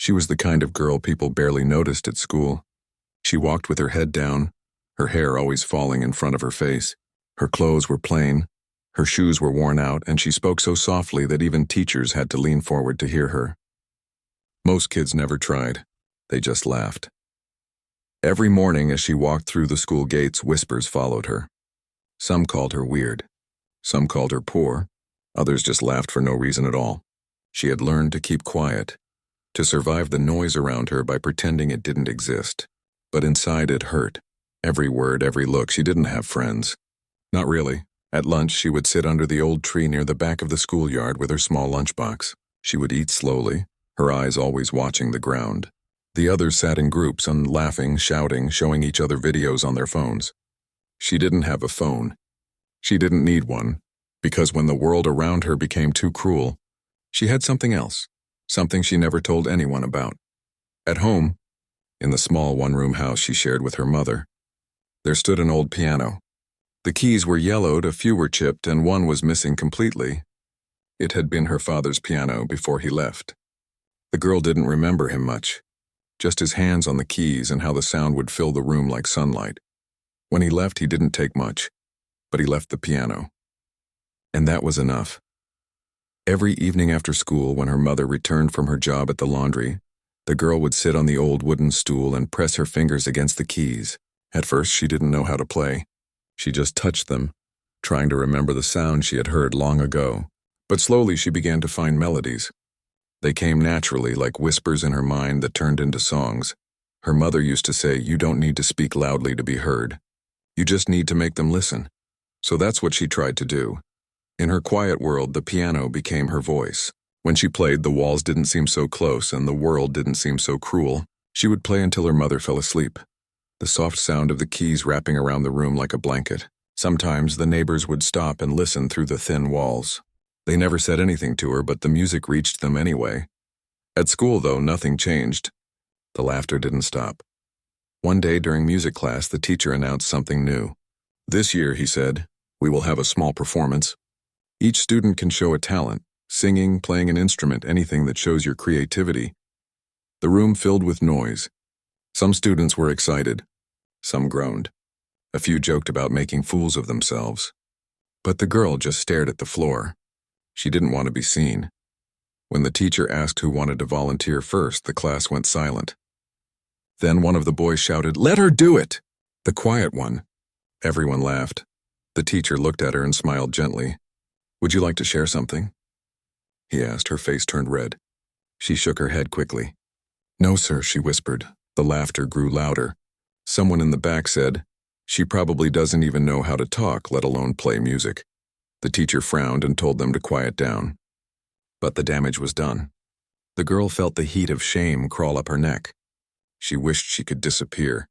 She was the kind of girl people barely noticed at school. She walked with her head down, her hair always falling in front of her face. Her clothes were plain, her shoes were worn out, and she spoke so softly that even teachers had to lean forward to hear her. Most kids never tried. They just laughed. Every morning as she walked through the school gates, whispers followed her. Some called her weird. Some called her poor. Others just laughed for no reason at all. She had learned to keep quiet, to survive the noise around her by pretending it didn't exist. But inside it hurt. Every word, every look. She didn't have friends. Not really. At lunch, she would sit under the old tree near the back of the schoolyard with her small lunchbox. She would eat slowly, her eyes always watching the ground. The others sat in groups and laughing, shouting, showing each other videos on their phones. She didn't have a phone. She didn't need one, because when the world around her became too cruel, she had something else, something she never told anyone about. At home, in the small one-room house she shared with her mother, there stood an old piano. The keys were yellowed, a few were chipped, and one was missing completely. It had been her father's piano before he left. The girl didn't remember him much, just his hands on the keys and how the sound would fill the room like sunlight. When he left, he didn't take much, but he left the piano. And that was enough. Every evening after school, when her mother returned from her job at the laundry, the girl would sit on the old wooden stool and press her fingers against the keys. At first, she didn't know how to play. She just touched them, trying to remember the sound she had heard long ago. But slowly she began to find melodies. They came naturally, like whispers in her mind that turned into songs. Her mother used to say, "You don't need to speak loudly to be heard. You just need to make them listen." So that's what she tried to do. In her quiet world, the piano became her voice. When she played, the walls didn't seem so close and the world didn't seem so cruel. She would play until her mother fell asleep. The soft sound of the keys wrapping around the room like a blanket. Sometimes the neighbors would stop and listen through the thin walls. They never said anything to her, but the music reached them anyway. At school, though, nothing changed. The laughter didn't stop. One day during music class, the teacher announced something new. "This year," he said, "we will have a small performance. Each student can show a talent, singing, playing an instrument, anything that shows your creativity." The room filled with noise. Some students were excited. Some groaned. A few joked about making fools of themselves. But the girl just stared at the floor. She didn't want to be seen. When the teacher asked who wanted to volunteer first, the class went silent. Then one of the boys shouted, "Let her do it!" The quiet one. Everyone laughed. The teacher looked at her and smiled gently. "Would you like to share something?" he asked. Her face turned red. She shook her head quickly. "No, sir," she whispered. The laughter grew louder. Someone in the back said, "She probably doesn't even know how to talk, let alone play music." The teacher frowned and told them to quiet down. But the damage was done. The girl felt the heat of shame crawl up her neck. She wished she could disappear.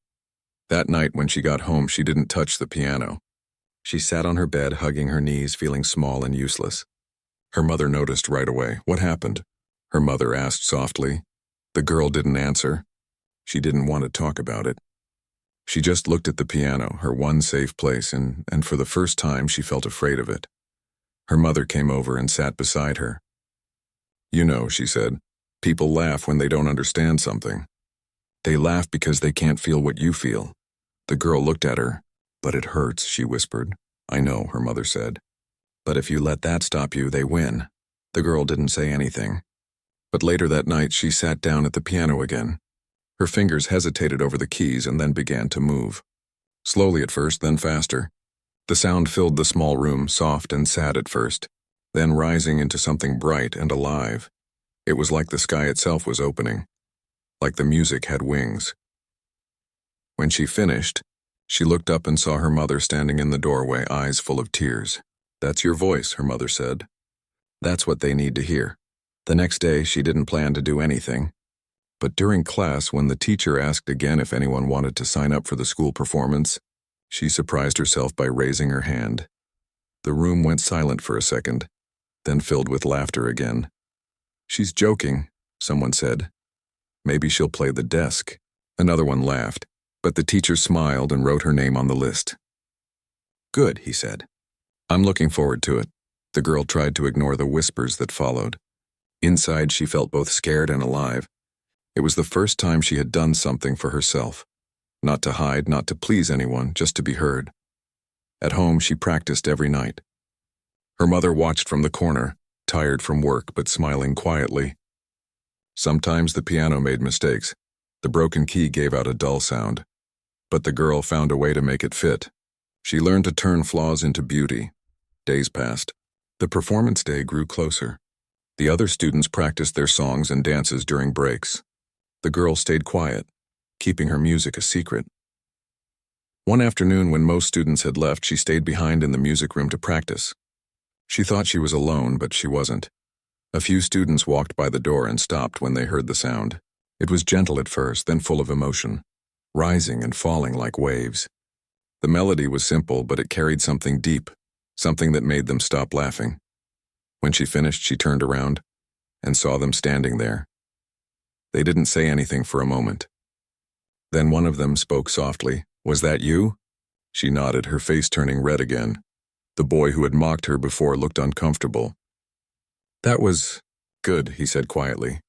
That night when she got home, she didn't touch the piano. She sat on her bed, hugging her knees, feeling small and useless. Her mother noticed right away. "What happened?" her mother asked softly. The girl didn't answer. She didn't want to talk about it. She just looked at the piano, her one safe place, and for the first time she felt afraid of it. Her mother came over and sat beside her. "You know," she said, "people laugh when they don't understand something. They laugh because they can't feel what you feel." The girl looked at her. "But it hurts," she whispered. "I know," her mother said. "But if you let that stop you, they win." The girl didn't say anything. But later that night, she sat down at the piano again. Her fingers hesitated over the keys and then began to move. Slowly at first, then faster. The sound filled the small room, soft and sad at first, then rising into something bright and alive. It was like the sky itself was opening, like the music had wings. When she finished, she looked up and saw her mother standing in the doorway, eyes full of tears. "That's your voice," her mother said. "That's what they need to hear." The next day, she didn't plan to do anything. But during class, when the teacher asked again if anyone wanted to sign up for the school performance, she surprised herself by raising her hand. The room went silent for a second, then filled with laughter again. "She's joking," someone said. "Maybe she'll play the desk." Another one laughed, but the teacher smiled and wrote her name on the list. "Good," he said. "I'm looking forward to it." The girl tried to ignore the whispers that followed. Inside, she felt both scared and alive. It was the first time she had done something for herself. Not to hide, not to please anyone, just to be heard. At home, she practiced every night. Her mother watched from the corner, tired from work but smiling quietly. Sometimes the piano made mistakes. The broken key gave out a dull sound. But the girl found a way to make it fit. She learned to turn flaws into beauty. Days passed. The performance day grew closer. The other students practiced their songs and dances during breaks. The girl stayed quiet, keeping her music a secret. One afternoon when most students had left, she stayed behind in the music room to practice. She thought she was alone, but she wasn't. A few students walked by the door and stopped when they heard the sound. It was gentle at first, then full of emotion, rising and falling like waves. The melody was simple, but it carried something deep, something that made them stop laughing. When she finished, she turned around and saw them standing there. They didn't say anything for a moment. Then one of them spoke softly. "Was that you?" She nodded, her face turning red again. The boy who had mocked her before looked uncomfortable. "That was good," he said quietly.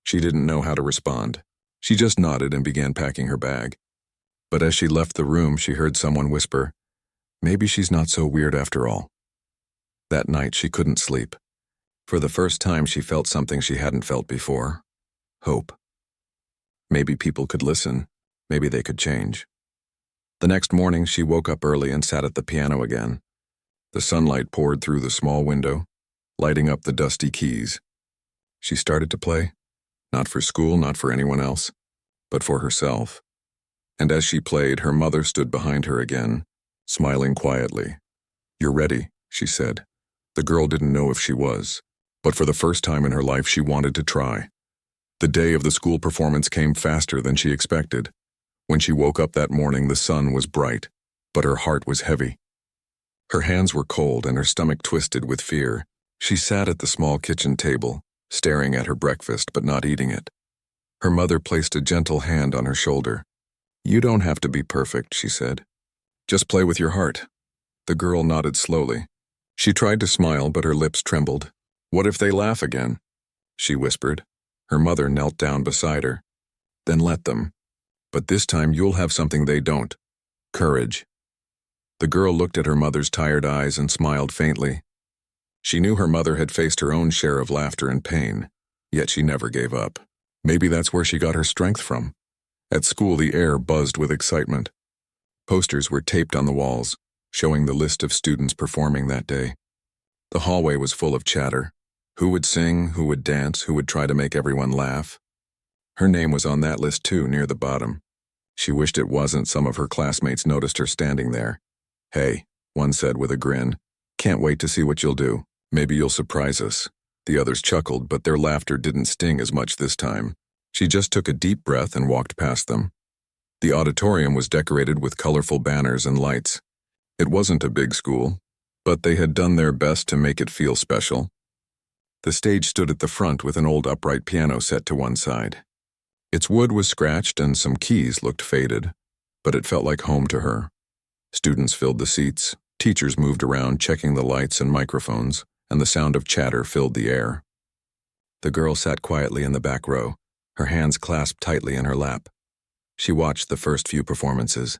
She didn't know how to respond. She just nodded and began packing her bag. But as she left the room, she heard someone whisper, "Maybe she's not so weird after all." That night, she couldn't sleep. For the first time, she felt something she hadn't felt before. Hope. Maybe people could listen. Maybe they could change. The next morning, she woke up early and sat at the piano again. The sunlight poured through the small window, lighting up the dusty keys. She started to play, not for school, not for anyone else, but for herself. And as she played, her mother stood behind her again, smiling quietly. "You're ready," she said. The girl didn't know if she was, but for the first time in her life, she wanted to try. The day of the school performance came faster than she expected. When she woke up that morning, the sun was bright, but her heart was heavy. Her hands were cold and her stomach twisted with fear. She sat at the small kitchen table, staring at her breakfast but not eating it. Her mother placed a gentle hand on her shoulder. "You don't have to be perfect," she said. "Just play with your heart." The girl nodded slowly. She tried to smile, but her lips trembled. "What if they laugh again?" she whispered. Her mother knelt down beside her. "Then let them. But this time you'll have something they don't. Courage." The girl looked at her mother's tired eyes and smiled faintly. She knew her mother had faced her own share of laughter and pain, yet she never gave up. Maybe that's where she got her strength from. At school, the air buzzed with excitement. Posters were taped on the walls, showing the list of students performing that day. The hallway was full of chatter. Who would sing, who would dance, who would try to make everyone laugh? Her name was on that list too, near the bottom. She wished it wasn't. Some of her classmates noticed her standing there. "Hey," one said with a grin. "Can't wait to see what you'll do. Maybe you'll surprise us." The others chuckled, but their laughter didn't sting as much this time. She just took a deep breath and walked past them. The auditorium was decorated with colorful banners and lights. It wasn't a big school, but they had done their best to make it feel special. The stage stood at the front with an old upright piano set to one side. Its wood was scratched and some keys looked faded, but it felt like home to her. Students filled the seats, teachers moved around checking the lights and microphones, and the sound of chatter filled the air. The girl sat quietly in the back row, her hands clasped tightly in her lap. She watched the first few performances.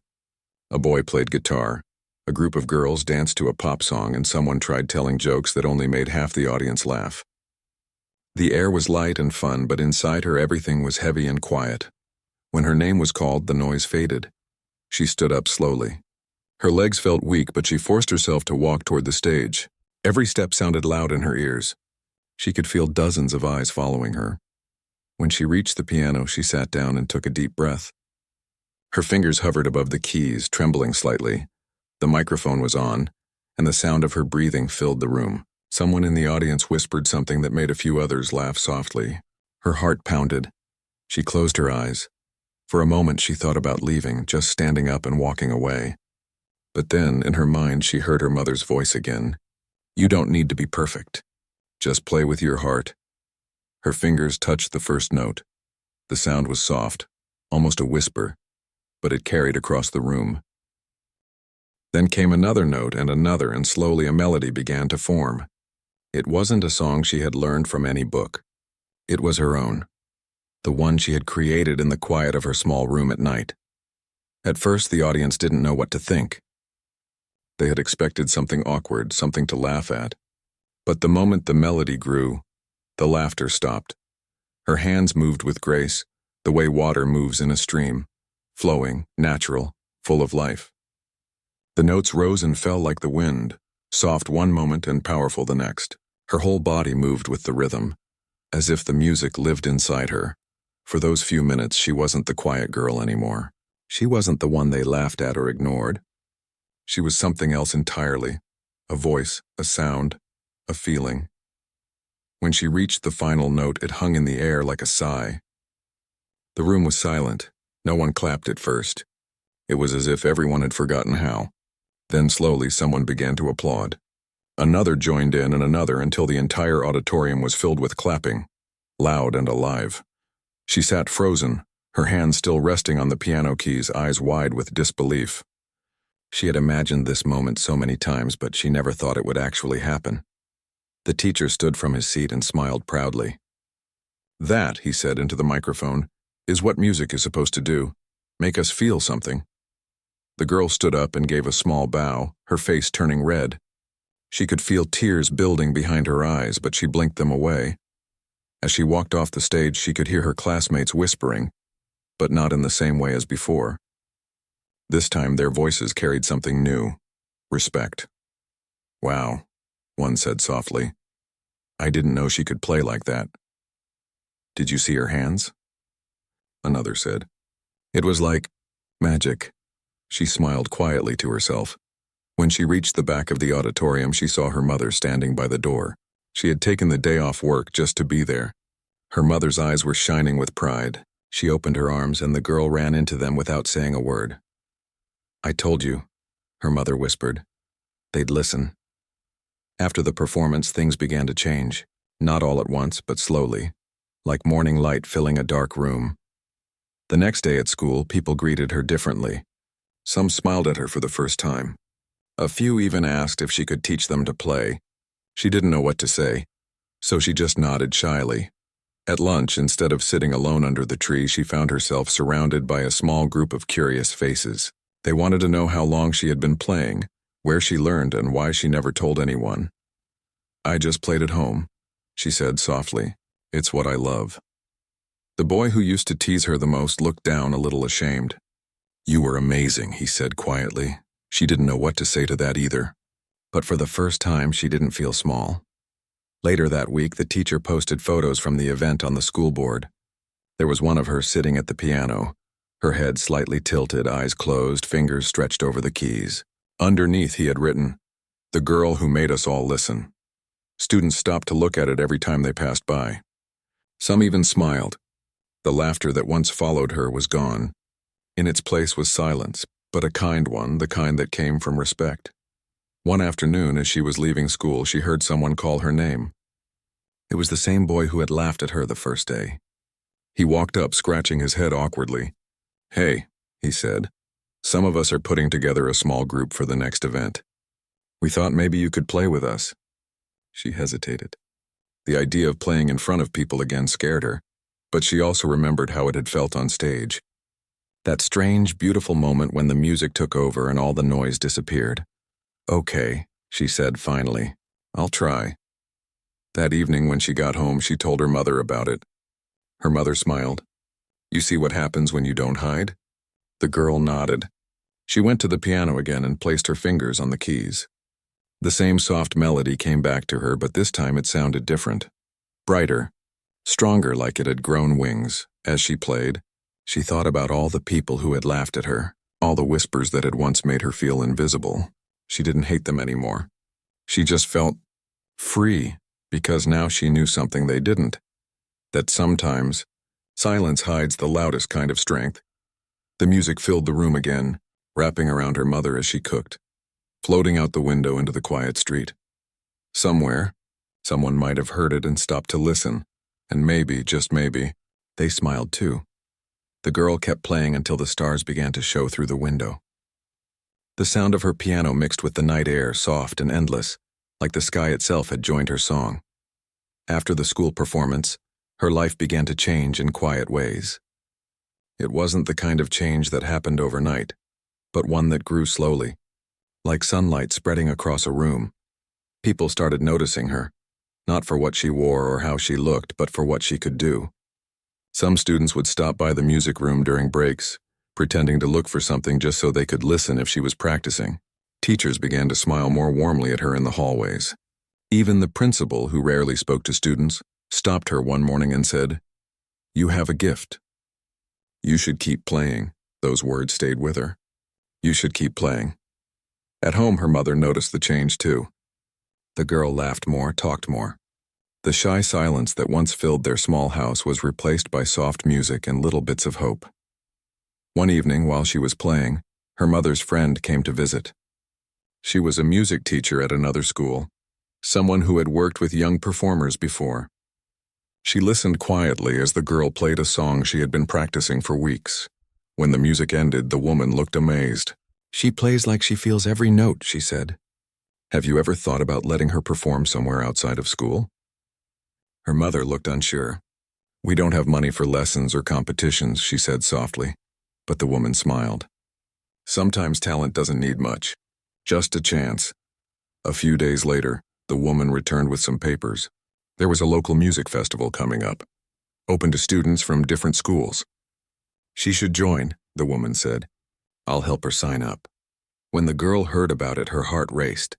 A boy played guitar, a group of girls danced to a pop song, and someone tried telling jokes that only made half the audience laugh. The air was light and fun, but inside her everything was heavy and quiet. When her name was called, the noise faded. She stood up slowly. Her legs felt weak, but she forced herself to walk toward the stage. Every step sounded loud in her ears. She could feel dozens of eyes following her. When she reached the piano, she sat down and took a deep breath. Her fingers hovered above the keys, trembling slightly. The microphone was on, and the sound of her breathing filled the room. Someone in the audience whispered something that made a few others laugh softly. Her heart pounded. She closed her eyes. For a moment, she thought about leaving, just standing up and walking away. But then, in her mind, she heard her mother's voice again. "You don't need to be perfect. Just play with your heart." Her fingers touched the first note. The sound was soft, almost a whisper, but it carried across the room. Then came another note and slowly a melody began to form. It wasn't a song she had learned from any book. It was her own. the one she had created in the quiet of her small room at night. At first, the audience didn't know what to think. They had expected something awkward, something to laugh at. But the moment the melody grew, the laughter stopped. Her hands moved with grace, the way water moves in a stream, flowing, natural, full of life. The notes rose and fell like the wind, soft one moment and powerful the next. Her whole body moved with the rhythm, as if the music lived inside her. For those few minutes, she wasn't the quiet girl anymore. She wasn't the one they laughed at or ignored. She was something else entirely, a voice, a sound, a feeling. When she reached the final note, it hung in the air like a sigh. The room was silent. No one clapped at first. It was as if everyone had forgotten how. Then slowly someone began to applaud. Another joined in and another until the entire auditorium was filled with clapping, loud and alive. She sat frozen, her hands still resting on the piano keys, eyes wide with disbelief. She had imagined this moment so many times, but she never thought it would actually happen. The teacher stood from his seat and smiled proudly. "That," he said into the microphone, "is what music is supposed to do, make us feel something." The girl stood up and gave a small bow, her face turning red. She could feel tears building behind her eyes, but she blinked them away. As she walked off the stage, she could hear her classmates whispering, but not in the same way as before. This time their voices carried something new, respect. "Wow," one said softly. "I didn't know she could play like that." "Did you see her hands?" Another said. "It was like magic." She smiled quietly to herself. When she reached the back of the auditorium, she saw her mother standing by the door. She had taken the day off work just to be there. Her mother's eyes were shining with pride. She opened her arms and the girl ran into them without saying a word. "I told you," her mother whispered. "They'd listen." After the performance, things began to change. Not all at once, but slowly, like morning light filling a dark room. The next day at school, people greeted her differently. Some smiled at her for the first time. A few even asked if she could teach them to play. She didn't know what to say, so she just nodded shyly. At lunch, instead of sitting alone under the tree, she found herself surrounded by a small group of curious faces. They wanted to know how long she had been playing, where she learned, and why she never told anyone. "I just played at home," she said softly. "It's what I love." The boy who used to tease her the most looked down, a little ashamed. "You were amazing," he said quietly. She didn't know what to say to that either. But for the first time, she didn't feel small. Later that week, the teacher posted photos from the event on the school board. There was one of her sitting at the piano, her head slightly tilted, eyes closed, fingers stretched over the keys. Underneath, he had written, "The girl who made us all listen." Students stopped to look at it every time they passed by. Some even smiled. The laughter that once followed her was gone. In its place was silence, but a kind one, the kind that came from respect. One afternoon, as she was leaving school, she heard someone call her name. It was the same boy who had laughed at her the first day. He walked up, scratching his head awkwardly. "Hey," he said, "some of us are putting together a small group for the next event. We thought maybe you could play with us." She hesitated. The idea of playing in front of people again scared her, but she also remembered how it had felt on stage. That strange, beautiful moment when the music took over and all the noise disappeared. "Okay," she said finally. "I'll try." That evening when she got home, she told her mother about it. Her mother smiled. "You see what happens when you don't hide?" The girl nodded. She went to the piano again and placed her fingers on the keys. The same soft melody came back to her, but this time it sounded different. Brighter, stronger, like it had grown wings. As she played, she thought about all the people who had laughed at her, all the whispers that had once made her feel invisible. She didn't hate them anymore. She just felt free, because now she knew something they didn't. That sometimes, silence hides the loudest kind of strength. The music filled the room again, wrapping around her mother as she cooked, floating out the window into the quiet street. Somewhere, someone might have heard it and stopped to listen, and maybe, just maybe, they smiled too. The girl kept playing until the stars began to show through the window. The sound of her piano mixed with the night air, soft and endless, like the sky itself had joined her song. After the school performance, Her life began to change in quiet ways. It wasn't the kind of change that happened overnight, but one that grew slowly, like sunlight spreading across a room. People started noticing her, not for what she wore or how she looked, but for what she could do. Some students would stop by the music room during breaks, pretending to look for something just so they could listen if she was practicing. Teachers began to smile more warmly at her in the hallways. Even the principal, who rarely spoke to students, stopped her one morning and said, "You have a gift. You should keep playing." Those words stayed with her. You should keep playing. At home, her mother noticed the change too. The girl laughed more, talked more. The shy silence that once filled their small house was replaced by soft music and little bits of hope. One evening, while she was playing, her mother's friend came to visit. She was a music teacher at another school, someone who had worked with young performers before. She listened quietly as the girl played a song she had been practicing for weeks. When the music ended, the woman looked amazed. "She plays like she feels every note," she said. "Have you ever thought about letting her perform somewhere outside of school?" Her mother looked unsure. "We don't have money for lessons or competitions," she said softly, but the woman smiled. "Sometimes talent doesn't need much, just a chance." A few days later, the woman returned with some papers. There was a local music festival coming up, open to students from different schools. "She should join," the woman said. "I'll help her sign up." When the girl heard about it, her heart raced.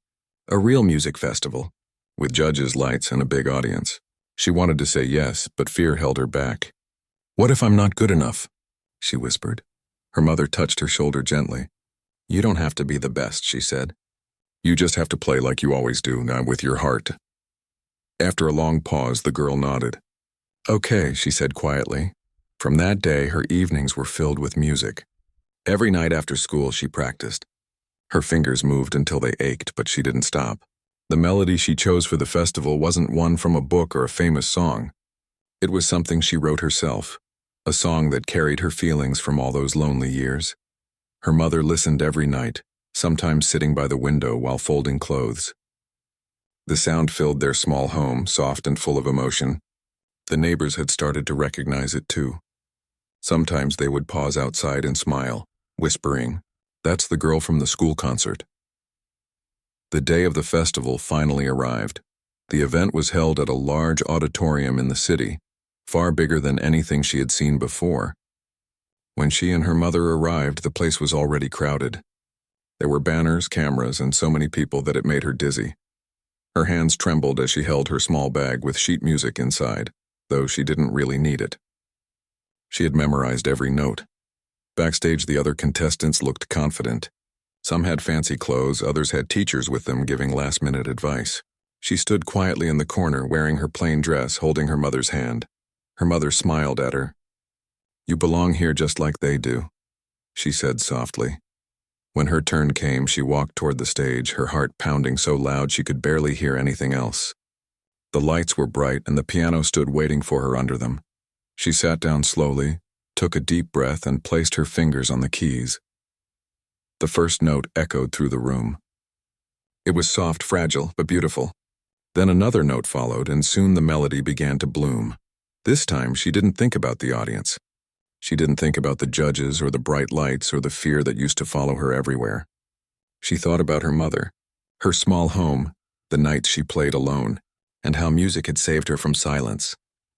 A real music festival, with judges, lights, and a big audience. She wanted to say yes, but fear held her back. "What if I'm not good enough?" she whispered. Her mother touched her shoulder gently. "You don't have to be the best," she said. "You just have to play like you always do, now with your heart." After a long pause, the girl nodded. "Okay," she said quietly. From that day, her evenings were filled with music. Every night after school, she practiced. Her fingers moved until they ached, but she didn't stop. The melody she chose for the festival wasn't one from a book or a famous song. It was something she wrote herself, a song that carried her feelings from all those lonely years. Her mother listened every night, sometimes sitting by the window while folding clothes. The sound filled their small home, soft and full of emotion. The neighbors had started to recognize it too. Sometimes they would pause outside and smile, whispering, "That's the girl from the school concert." The day of the festival finally arrived. The event was held at a large auditorium in the city, far bigger than anything she had seen before. When she and her mother arrived, the place was already crowded. There were banners, cameras, and so many people that it made her dizzy. Her hands trembled as she held her small bag with sheet music inside, though she didn't really need it. She had memorized every note. Backstage, the other contestants looked confident. Some had fancy clothes, others had teachers with them giving last-minute advice. She stood quietly in the corner, wearing her plain dress, holding her mother's hand. Her mother smiled at her. "You belong here just like they do," she said softly. When her turn came, she walked toward the stage, her heart pounding so loud she could barely hear anything else. The lights were bright and the piano stood waiting for her under them. She sat down slowly, took a deep breath, and placed her fingers on the keys. The first note echoed through the room. It was soft, fragile, but beautiful. Then another note followed, and soon the melody began to bloom. This time, she didn't think about the audience. She didn't think about the judges or the bright lights or the fear that used to follow her everywhere. She thought about her mother, her small home, the nights she played alone, and how music had saved her from silence.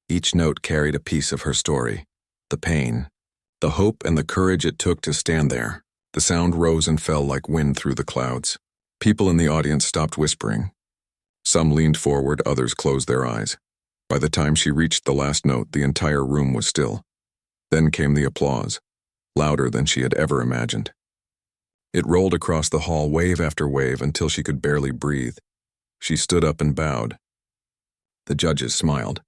Each note carried a piece of her story, the pain, the hope, and the courage it took to stand there. The sound rose and fell like wind through the clouds. People in the audience stopped whispering. Some leaned forward, others closed their eyes. By the time she reached the last note, the entire room was still. Then came the applause, louder than she had ever imagined. It rolled across the hall, wave after wave, until she could barely breathe. She stood up and bowed. The judges smiled.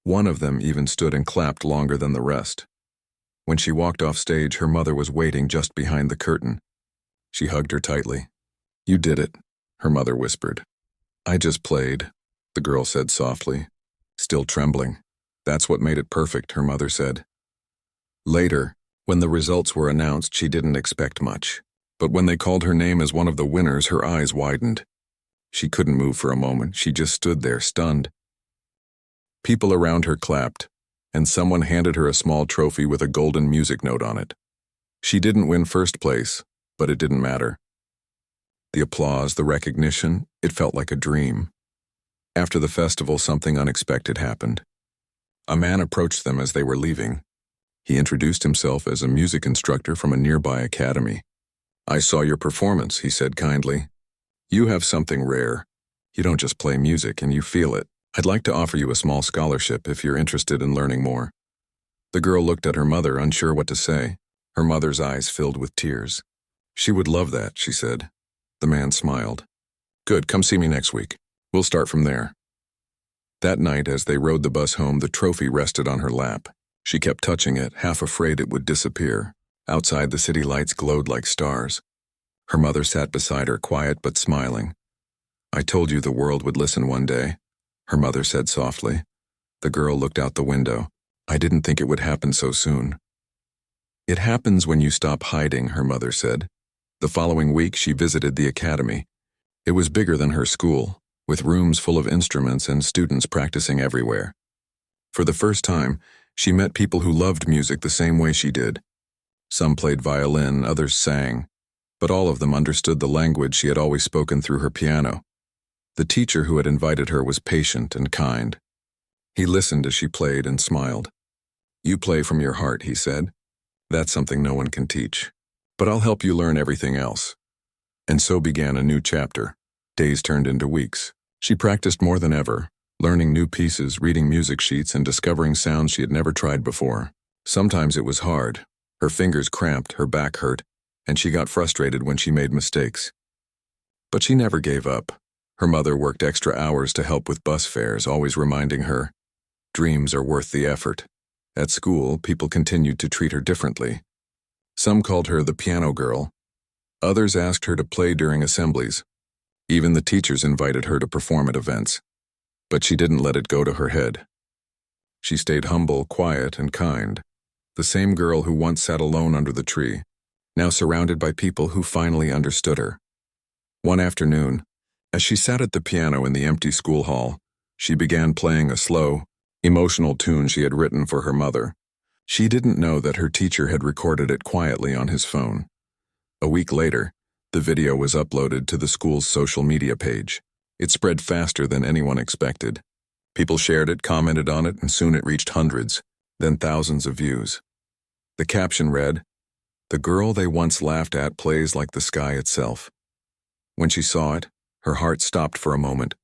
One of them even stood and clapped longer than the rest. When she walked off stage, her mother was waiting just behind the curtain. She hugged her tightly. "You did it," her mother whispered. "I just played," the girl said softly, still trembling. "That's what made it perfect," her mother said. Later, when the results were announced, she didn't expect much. But when they called her name as one of the winners, her eyes widened. She couldn't move for a moment. She just stood there, stunned. People around her clapped, and someone handed her a small trophy with a golden music note on it. She didn't win first place, but it didn't matter. The applause, the recognition, it felt like a dream. After the festival, something unexpected happened. A man approached them as they were leaving. He introduced himself as a music instructor from a nearby academy. "I saw your performance," he said kindly. "You have something rare. You don't just play music and you feel it. I'd like to offer you a small scholarship if you're interested in learning more." The girl looked at her mother, unsure what to say. Her mother's eyes filled with tears. "She would love that," she said. The man smiled. "Good, come see me next week. We'll start from there." That night, as they rode the bus home, the trophy rested on her lap. She kept touching it, half afraid it would disappear. Outside, the city lights glowed like stars. Her mother sat beside her, quiet but smiling. "I told you the world would listen one day," her mother said softly. The girl looked out the window. "I didn't think it would happen so soon." "It happens when you stop hiding," her mother said. The following week, she visited the academy. It was bigger than her school, with rooms full of instruments and students practicing everywhere. For the first time, she met people who loved music the same way she did. Some played violin, others sang, but all of them understood the language she had always spoken through her piano. The teacher who had invited her was patient and kind. He listened as she played and smiled. "You play from your heart," he said. "That's something no one can teach. But I'll help you learn everything else." And so began a new chapter. Days turned into weeks. She practiced more than ever, learning new pieces, reading music sheets, and discovering sounds she had never tried before. Sometimes it was hard. Her fingers cramped, her back hurt, and she got frustrated when she made mistakes. But she never gave up. Her mother worked extra hours to help with bus fares, always reminding her, dreams are worth the effort. At school, people continued to treat her differently. Some called her the piano girl. Others asked her to play during assemblies. Even the teachers invited her to perform at events. But she didn't let it go to her head. She stayed humble, quiet, and kind. The same girl who once sat alone under the tree, now surrounded by people who finally understood her. One afternoon, as she sat at the piano in the empty school hall, she began playing a slow, emotional tune she had written for her mother. She didn't know that her teacher had recorded it quietly on his phone. A week later, the video was uploaded to the school's social media page. It spread faster than anyone expected. People shared it, commented on it, and soon it reached hundreds, then thousands of views. The caption read, "The girl they once laughed at plays like the sky itself." When she saw it, her heart stopped for a moment.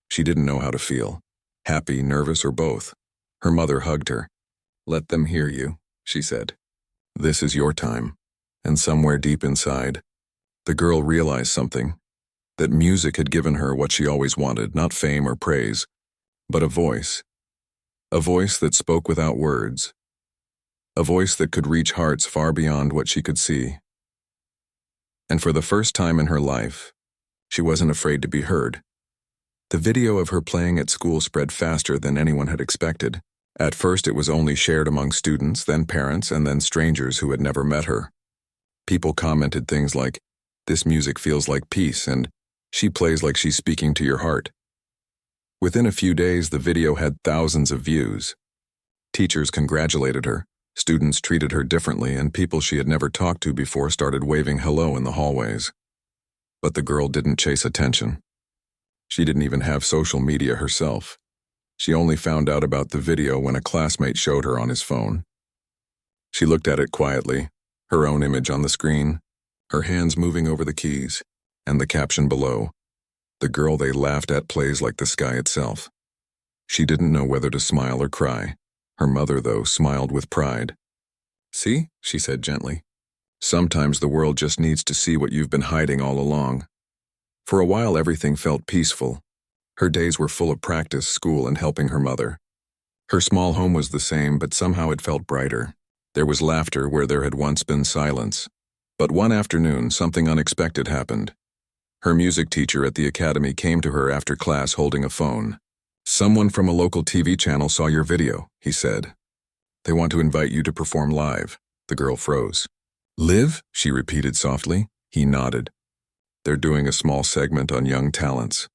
She didn't know how to feel, happy, nervous, or both. Her mother hugged her. "Let them hear you," she said. "This is your time." And somewhere deep inside, the girl realized something, that music had given her what she always wanted, not fame or praise, but a voice that spoke without words, a voice that could reach hearts far beyond what she could see. And for the first time in her life, she wasn't afraid to be heard. The video of her playing at school spread faster than anyone had expected. At first, it was only shared among students, then parents, and then strangers who had never met her. People commented things like, "This music feels like peace," and "She plays like she's speaking to your heart." Within a few days, the video had thousands of views. Teachers congratulated her, students treated her differently, and people she had never talked to before started waving hello in the hallways. But the girl didn't chase attention. She didn't even have social media herself. She only found out about the video when a classmate showed her on his phone. She looked at it quietly, her own image on the screen, her hands moving over the keys, and the caption below, "The girl they laughed at plays like the sky itself." She didn't know whether to smile or cry. Her mother, though, smiled with pride. "See," she said gently. "Sometimes the world just needs to see what you've been hiding all along." For a while, everything felt peaceful. Her days were full of practice, school, and helping her mother. Her small home was the same, but somehow it felt brighter. There was laughter where there had once been silence. But one afternoon, something unexpected happened. Her music teacher at the academy came to her after class holding a phone. "Someone from a local TV channel saw your video," he said. "They want to invite you to perform live." The girl froze. "Live?" she repeated softly. He nodded. "They're doing a small segment on young talents.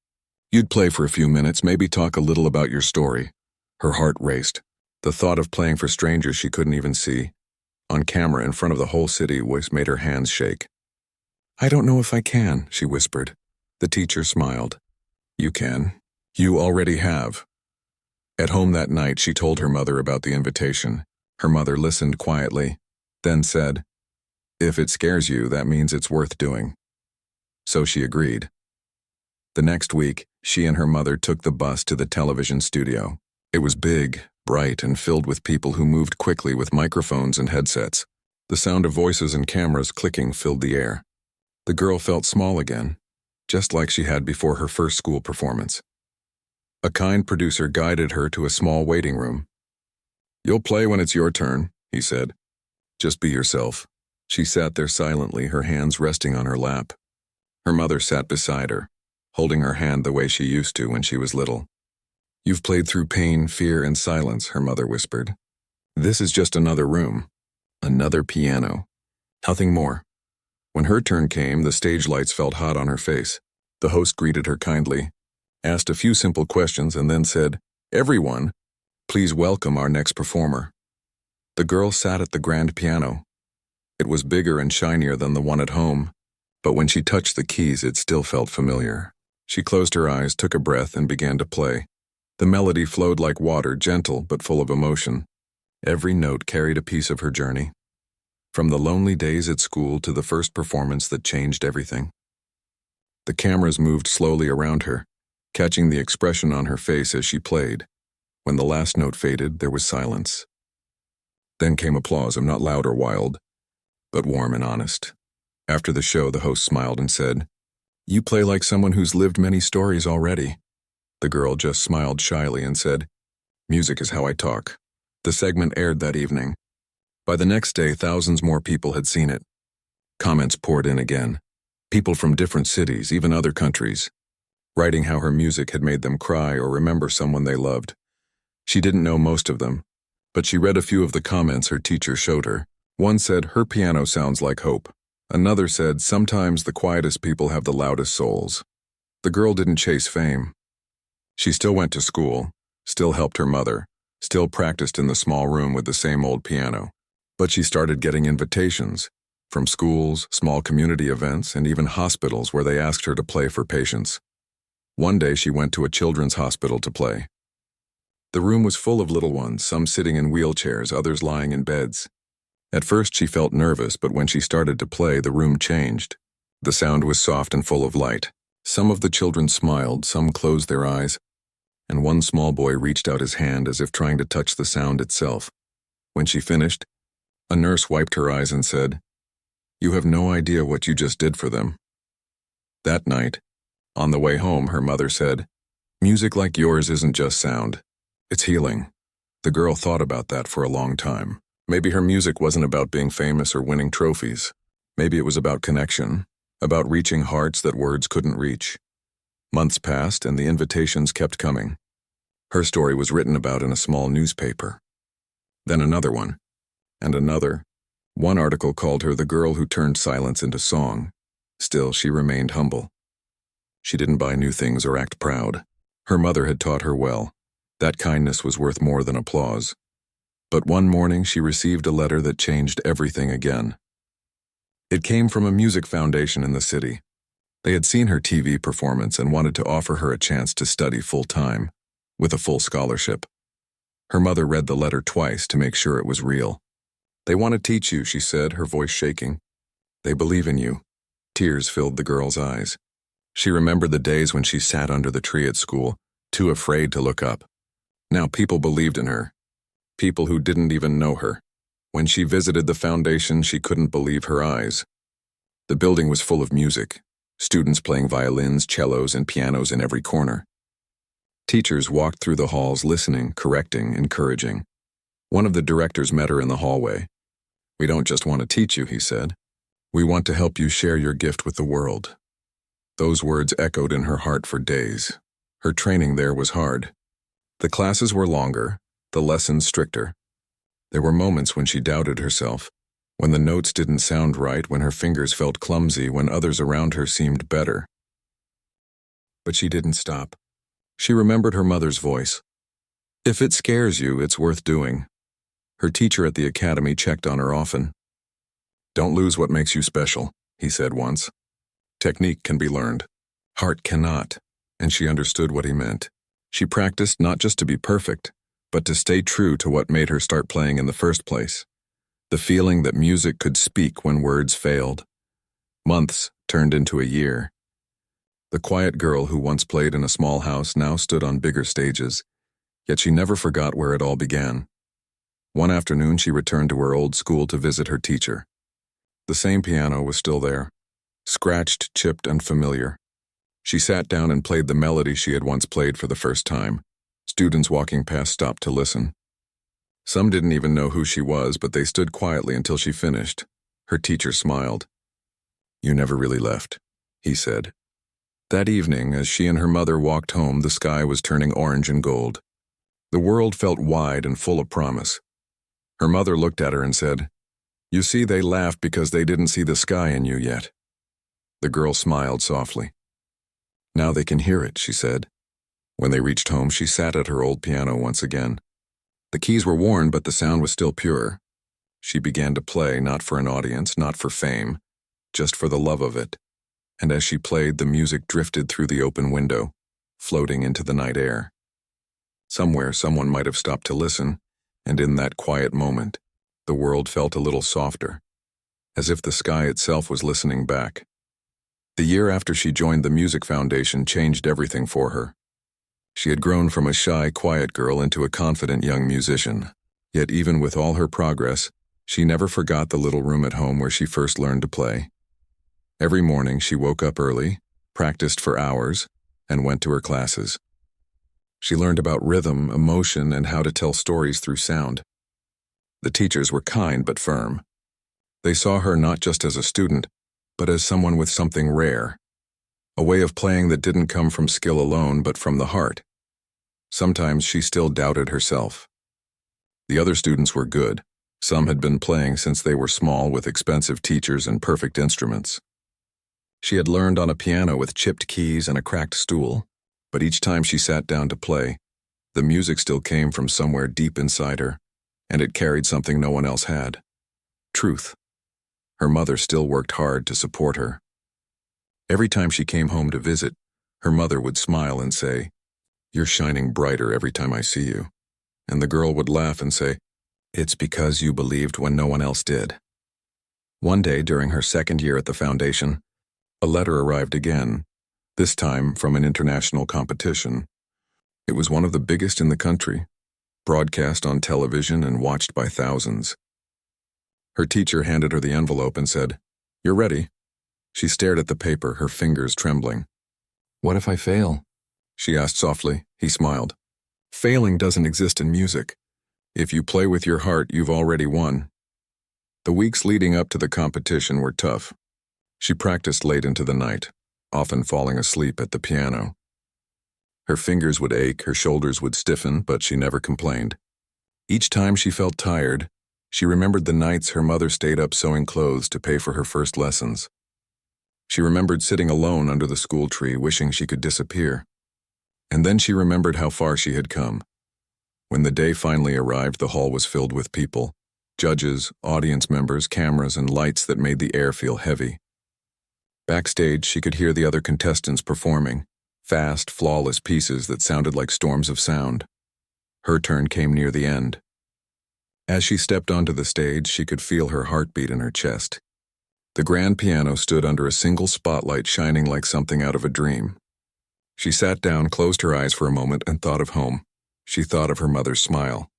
You'd play for a few minutes, maybe talk a little about your story." Her heart raced. The thought of playing for strangers she couldn't even see, on camera in front of the whole city, made her hands shake. "I don't know if I can," she whispered. The teacher smiled. "You can. You already have." At home that night, she told her mother about the invitation. Her mother listened quietly, then said, "If it scares you, that means it's worth doing." So she agreed. The next week, she and her mother took the bus to the television studio. It was big, bright, and filled with people who moved quickly with microphones and headsets. The sound of voices and cameras clicking filled the air. The girl felt small again, just like she had before her first school performance. A kind producer guided her to a small waiting room. "You'll play when it's your turn," he said. "Just be yourself." She sat there silently, her hands resting on her lap. Her mother sat beside her, holding her hand the way she used to when she was little. "You've played through pain, fear, and silence," her mother whispered. "This is just another room, another piano. Nothing more." When her turn came, the stage lights felt hot on her face. The host greeted her kindly, asked a few simple questions, and then said, "Everyone, please welcome our next performer." The girl sat at the grand piano. It was bigger and shinier than the one at home, but when she touched the keys, it still felt familiar. She closed her eyes, took a breath, and began to play. The melody flowed like water, gentle but full of emotion. Every note carried a piece of her journey, from the lonely days at school to the first performance that changed everything. The cameras moved slowly around her, catching the expression on her face as she played. When the last note faded, there was silence. Then came applause, not loud or wild, but warm and honest. After the show, the host smiled and said, "You play like someone who's lived many stories already." The girl just smiled shyly and said, "Music is how I talk." The segment aired that evening. By the next day, thousands more people had seen it. Comments poured in again. People from different cities, even other countries, writing how her music had made them cry or remember someone they loved. She didn't know most of them, but she read a few of the comments her teacher showed her. One said, "Her piano sounds like hope." Another said, "Sometimes the quietest people have the loudest souls." The girl didn't chase fame. She still went to school, still helped her mother, still practiced in the small room with the same old piano. But she started getting invitations from schools, small community events, and even hospitals where they asked her to play for patients. One day she went to a children's hospital to play. The room was full of little ones, some sitting in wheelchairs, others lying in beds. At first she felt nervous, but when she started to play, the room changed. The sound was soft and full of light. Some of the children smiled, some closed their eyes, and one small boy reached out his hand as if trying to touch the sound itself. When she finished, a nurse wiped her eyes and said, "You have no idea what you just did for them." That night, on the way home, her mother said, "Music like yours isn't just sound, it's healing." The girl thought about that for a long time. Maybe her music wasn't about being famous or winning trophies. Maybe it was about connection, about reaching hearts that words couldn't reach. Months passed and the invitations kept coming. Her story was written about in a small newspaper. Then another one, and another. One article called her the girl who turned silence into song. Still, she remained humble. She didn't buy new things or act proud. Her mother had taught her well. That kindness was worth more than applause. But one morning she received a letter that changed everything again. It came from a music foundation in the city. They had seen her TV performance and wanted to offer her a chance to study full-time, with a full scholarship. Her mother read the letter twice to make sure it was real. "They want to teach you," she said, her voice shaking. "They believe in you." Tears filled the girl's eyes. She remembered the days when she sat under the tree at school, too afraid to look up. Now people believed in her. People who didn't even know her. When she visited the foundation, she couldn't believe her eyes. The building was full of music, students playing violins, cellos, and pianos in every corner. Teachers walked through the halls listening, correcting, encouraging. One of the directors met her in the hallway. "We don't just want to teach you," he said. "We want to help you share your gift with the world." Those words echoed in her heart for days. Her training there was hard. The classes were longer, the lessons stricter. There were moments when she doubted herself, when the notes didn't sound right, when her fingers felt clumsy, when others around her seemed better. But she didn't stop. She remembered her mother's voice. If it scares you, it's worth doing. Her teacher at the academy checked on her often. Don't lose what makes you special, he said once. Technique can be learned. Heart cannot, and she understood what he meant. She practiced not just to be perfect, but to stay true to what made her start playing in the first place. The feeling that music could speak when words failed. Months turned into a year. The quiet girl who once played in a small house now stood on bigger stages, yet she never forgot where it all began. One afternoon she returned to her old school to visit her teacher. The same piano was still there, scratched, chipped, and familiar. She sat down and played the melody she had once played for the first time. Students walking past stopped to listen. Some didn't even know who she was, but they stood quietly until she finished. Her teacher smiled. "You never really left," he said. That evening, as she and her mother walked home, the sky was turning orange and gold. The world felt wide and full of promise. Her mother looked at her and said, "You see, they laughed because they didn't see the sky in you yet." The girl smiled softly. "Now they can hear it," she said. When they reached home, she sat at her old piano once again. The keys were worn, but the sound was still pure. She began to play, not for an audience, not for fame, just for the love of it. And as she played, the music drifted through the open window, floating into the night air. Somewhere, someone might have stopped to listen, and in that quiet moment, the world felt a little softer, as if the sky itself was listening back. The year after she joined the Music Foundation changed everything for her. She had grown from a shy, quiet girl into a confident young musician. Yet even with all her progress, she never forgot the little room at home where she first learned to play. Every morning she woke up early, practiced for hours, and went to her classes. She learned about rhythm, emotion, and how to tell stories through sound. The teachers were kind but firm. They saw her not just as a student, but as someone with something rare, a way of playing that didn't come from skill alone but from the heart. Sometimes she still doubted herself. The other students were good. Some had been playing since they were small with expensive teachers and perfect instruments. She had learned on a piano with chipped keys and a cracked stool, but each time she sat down to play, the music still came from somewhere deep inside her, and it carried something no one else had. Truth. Her mother still worked hard to support her. Every time she came home to visit, her mother would smile and say, "You're shining brighter every time I see you." And the girl would laugh and say, "It's because you believed when no one else did." One day during her second year at the foundation, a letter arrived again, this time from an international competition. It was one of the biggest in the country, broadcast on television and watched by thousands. Her teacher handed her the envelope and said, "You're ready." She stared at the paper, her fingers trembling. "What if I fail?" she asked softly. He smiled. "Failing doesn't exist in music. If you play with your heart, you've already won." The weeks leading up to the competition were tough. She practiced late into the night, often falling asleep at the piano. Her fingers would ache, her shoulders would stiffen, but she never complained. Each time she felt tired, she remembered the nights her mother stayed up sewing clothes to pay for her first lessons. She remembered sitting alone under the school tree, wishing she could disappear. And then she remembered how far she had come. When the day finally arrived, the hall was filled with people, judges, audience members, cameras, and lights that made the air feel heavy. Backstage, she could hear the other contestants performing, fast, flawless pieces that sounded like storms of sound. Her turn came near the end. As she stepped onto the stage, she could feel her heartbeat in her chest. The grand piano stood under a single spotlight shining like something out of a dream. She sat down, closed her eyes for a moment, and thought of home. She thought of her mother's smile.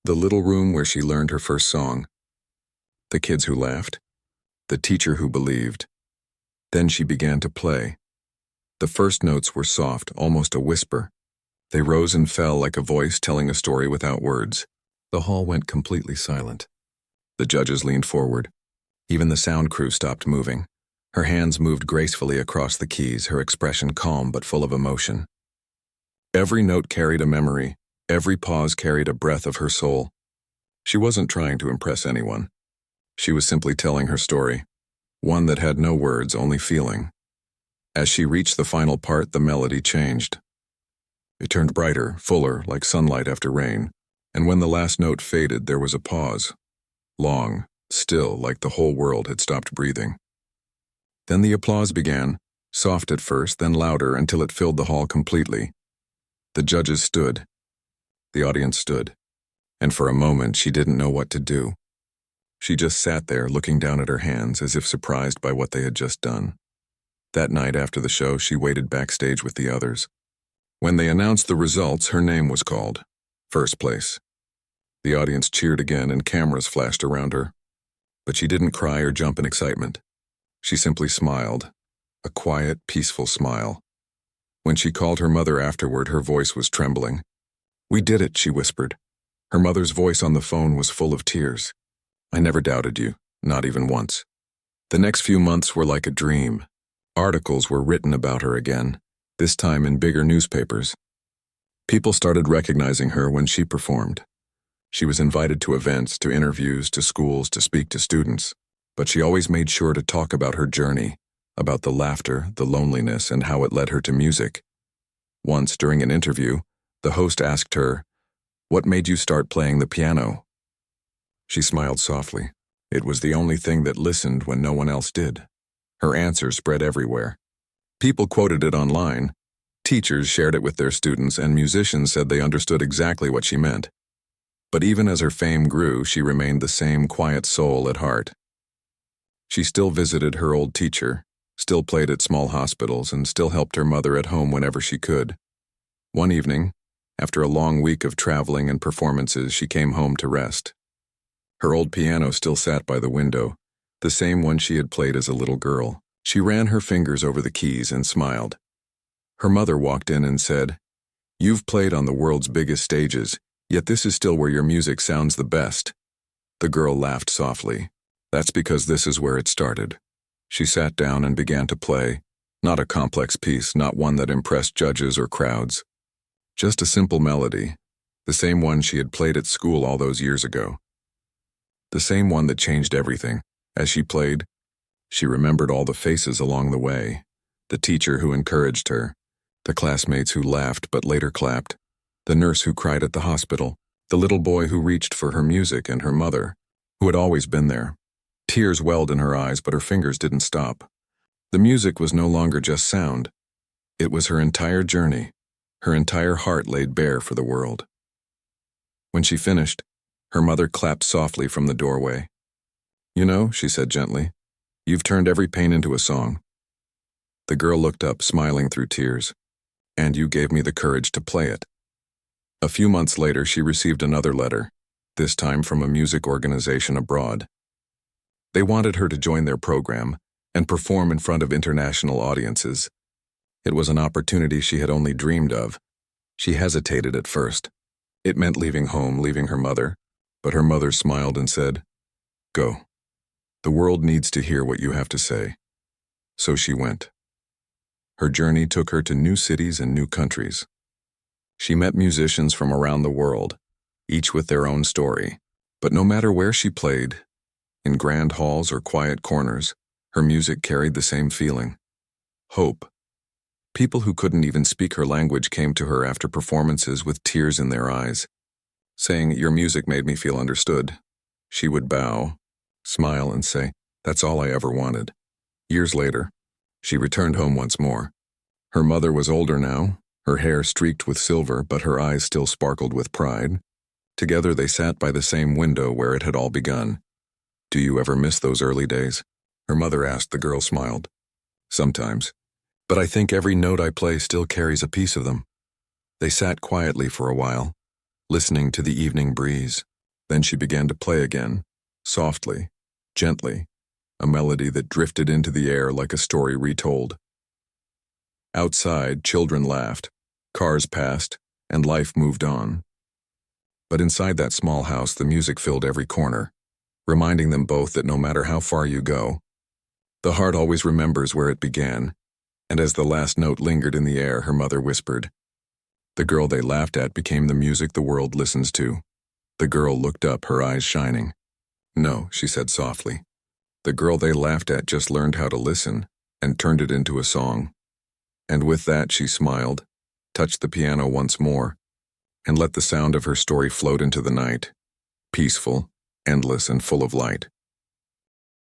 The little room where she learned her first song. The kids who laughed. The teacher who believed. Then she began to play. The first notes were soft, almost a whisper. They rose and fell like a voice telling a story without words. The hall went completely silent. The judges leaned forward. Even the sound crew stopped moving. Her hands moved gracefully across the keys, her expression calm but full of emotion. Every note carried a memory. Every pause carried a breath of her soul. She wasn't trying to impress anyone. She was simply telling her story, one that had no words, only feeling. As she reached the final part, the melody changed. It turned brighter, fuller, like sunlight after rain, and when the last note faded, there was a pause. Long, still, like the whole world had stopped breathing. Then the applause began, soft at first, then louder until it filled the hall completely. The judges stood. The audience stood. And for a moment, she didn't know what to do. She just sat there, looking down at her hands as if surprised by what they had just done. That night after the show, she waited backstage with the others. When they announced the results, her name was called. First place. The audience cheered again and cameras flashed around her. But she didn't cry or jump in excitement. She simply smiled. A quiet, peaceful smile. When she called her mother afterward, her voice was trembling. "We did it," she whispered. Her mother's voice on the phone was full of tears. "I never doubted you, not even once." The next few months were like a dream. Articles were written about her again, this time in bigger newspapers. People started recognizing her when she performed. She was invited to events, to interviews, to schools, to speak to students. But she always made sure to talk about her journey, about the laughter, the loneliness, and how it led her to music. Once, during an interview, the host asked her, "What made you start playing the piano?" She smiled softly. It was the only thing that listened when no one else did. Her answer spread everywhere. People quoted it online. Teachers shared it with their students, and musicians said they understood exactly what she meant. But even as her fame grew, she remained the same quiet soul at heart. She still visited her old teacher, still played at small hospitals, and still helped her mother at home whenever she could. One evening, after a long week of traveling and performances, she came home to rest. Her old piano still sat by the window, the same one she had played as a little girl. She ran her fingers over the keys and smiled. Her mother walked in and said, "You've played on the world's biggest stages, yet this is still where your music sounds the best." The girl laughed softly. "That's because this is where it started." She sat down and began to play, not a complex piece, not one that impressed judges or crowds. Just a simple melody, the same one she had played at school all those years ago. The same one that changed everything. As she played, she remembered all the faces along the way, the teacher who encouraged her, the classmates who laughed but later clapped, the nurse who cried at the hospital, the little boy who reached for her music, and her mother, who had always been there. Tears welled in her eyes, but her fingers didn't stop. The music was no longer just sound. It was her entire journey, her entire heart laid bare for the world. When she finished, her mother clapped softly from the doorway. "You know," she said gently, "you've turned every pain into a song." The girl looked up, smiling through tears. "And you gave me the courage to play it." A few months later, she received another letter, this time from a music organization abroad. They wanted her to join their program and perform in front of international audiences. It was an opportunity she had only dreamed of. She hesitated at first. It meant leaving home, leaving her mother, but her mother smiled and said, "Go. The world needs to hear what you have to say." So she went. Her journey took her to new cities and new countries. She met musicians from around the world, each with their own story. But no matter where she played, in grand halls or quiet corners, her music carried the same feeling. Hope. People who couldn't even speak her language came to her after performances with tears in their eyes, saying, "Your music made me feel understood." She would bow, smile, and say, "That's all I ever wanted." Years later, she returned home once more. Her mother was older now, her hair streaked with silver, but her eyes still sparkled with pride. Together they sat by the same window where it had all begun. "Do you ever miss those early days?" her mother asked. The girl smiled. "Sometimes. But I think every note I play still carries a piece of them." They sat quietly for a while, listening to the evening breeze. Then she began to play again, softly, gently, a melody that drifted into the air like a story retold. Outside, children laughed, cars passed, and life moved on. But inside that small house, the music filled every corner, reminding them both that no matter how far you go, the heart always remembers where it began. And as the last note lingered in the air, her mother whispered, "The girl they laughed at became the music the world listens to." The girl looked up, her eyes shining. "No," she said softly. "The girl they laughed at just learned how to listen and turned it into a song." And with that, she smiled, touched the piano once more, and let the sound of her story float into the night, peaceful, endless, and full of light.